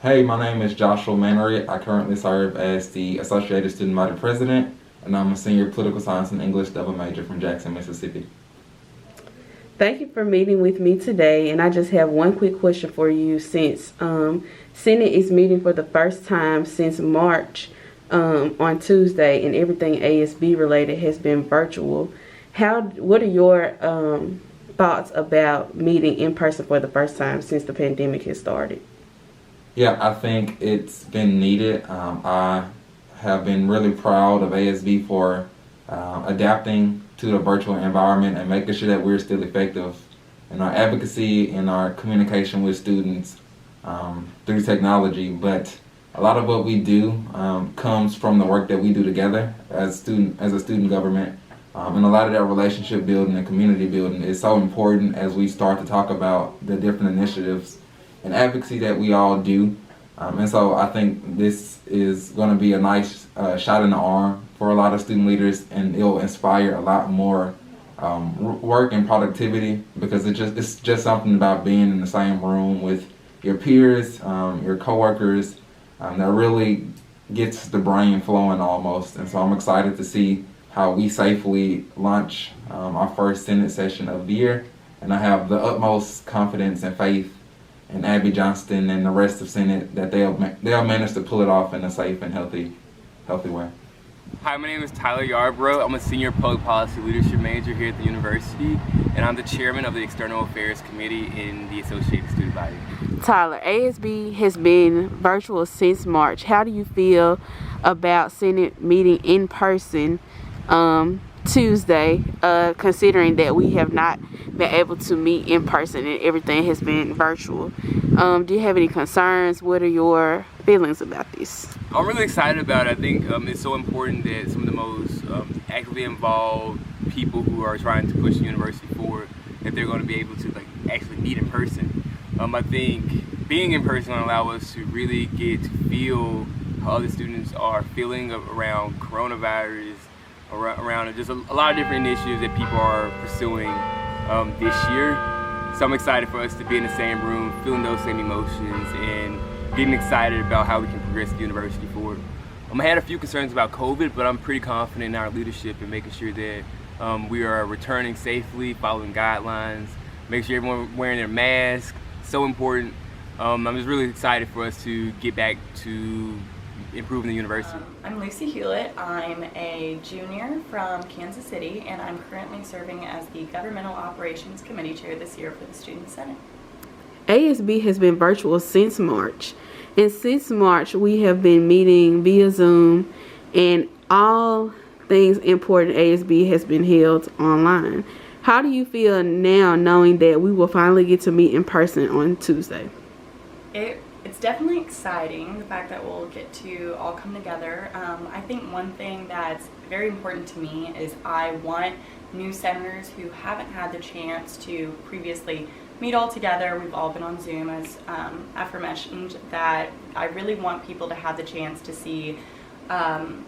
Hey, my name is Joshua Mannery. I currently serve as the Associated Student Body President, and I'm a senior political science and English double major from Jackson, Mississippi. Thank you for meeting with me today, and I just have one quick question for you since Senate is meeting for the first time since March on Tuesday, and everything ASB related has been virtual. What are your thoughts about meeting in person for the first time since the pandemic has started? Yeah, I think it's been needed. I have been really proud of ASB for adapting to the virtual environment and making sure that we're still effective in our advocacy and our communication with students through technology. But a lot of what we do comes from the work that we do together as a student government. And a lot of that relationship building and community building is so important as we start to talk about the different initiatives and advocacy that we all do. And so I think this is going to be a nice shot in the arm for a lot of student leaders, and it'll inspire a lot more work and productivity, because it's just something about being in the same room with your peers, your coworkers, that really gets the brain flowing almost. And so I'm excited to see how we safely launch our first Senate session of the year, and I have the utmost confidence and faith in Abby Johnston and the rest of Senate that they'll manage to pull it off in a safe and healthy way. Hi, my name is Tyler Yarbrough. I'm a senior public policy leadership major here at the university, and I'm the chairman of the External Affairs Committee in the Associated Student Body. Tyler, ASB has been virtual since March. How do you feel about Senate meeting in person Tuesday, considering that we have not been able to meet in person and everything has been virtual? Do you have any concerns? What are your feelings about this? I'm really excited about it. I think it's so important that some of the most actively involved people who are trying to push the university forward, that they're going to be able to actually meet in person. I think being in person will allow us to really get to feel how other students are feeling around coronavirus, around just a lot of different initiatives that people are pursuing this year. So I'm excited for us to be in the same room, feeling those same emotions, and getting excited about how we can progress the university forward. I had a few concerns about COVID, but I'm pretty confident in our leadership and making sure that we are returning safely, following guidelines, make sure everyone wearing their mask. So important. I'm just really excited for us to get back to improving the university. I'm Lucy Hewlett. I'm a junior from Kansas City, and I'm currently serving as the Governmental Operations Committee Chair this year for the Student Senate. ASB has been virtual since March, and since March we have been meeting via Zoom, and all things important ASB has been held online. How do you feel now knowing that we will finally get to meet in person on Tuesday? It's definitely exciting, the fact that we'll get to all come together. I think one thing that's very important to me is I want new senators who haven't had the chance to previously meet all together. We've all been on Zoom, as aforementioned, that I really want people to have the chance to see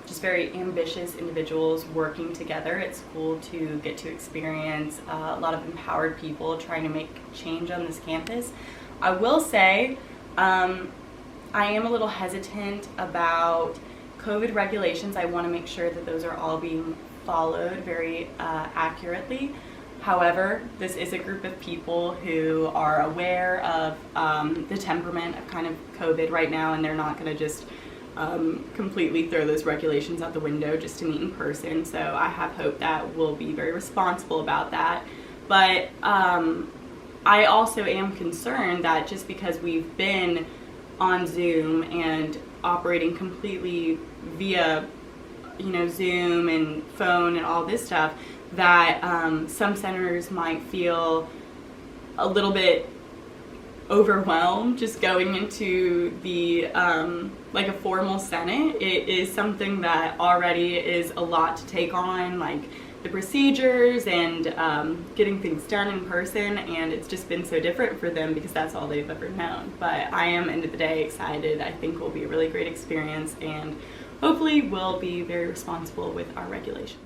just very ambitious individuals working together. It's cool to get to experience a lot of empowered people trying to make change on this campus. I will say, I am a little hesitant about COVID regulations. I want to make sure that those are all being followed very accurately. However, this is a group of people who are aware of the temperament of kind of COVID right now, and they're not going to just completely throw those regulations out the window just to meet in person. So I have hope that we'll be very responsible about that. But I also am concerned that just because we've been on Zoom and operating completely via, Zoom and phone and all this stuff, that some senators might feel a little bit overwhelmed just going into the like a formal Senate. It is something that already is a lot to take on, like the procedures and getting things done in person, and it's just been so different for them because that's all they've ever known. But I am, end of the day, excited. I think it will be a really great experience, and hopefully we'll be very responsible with our regulations.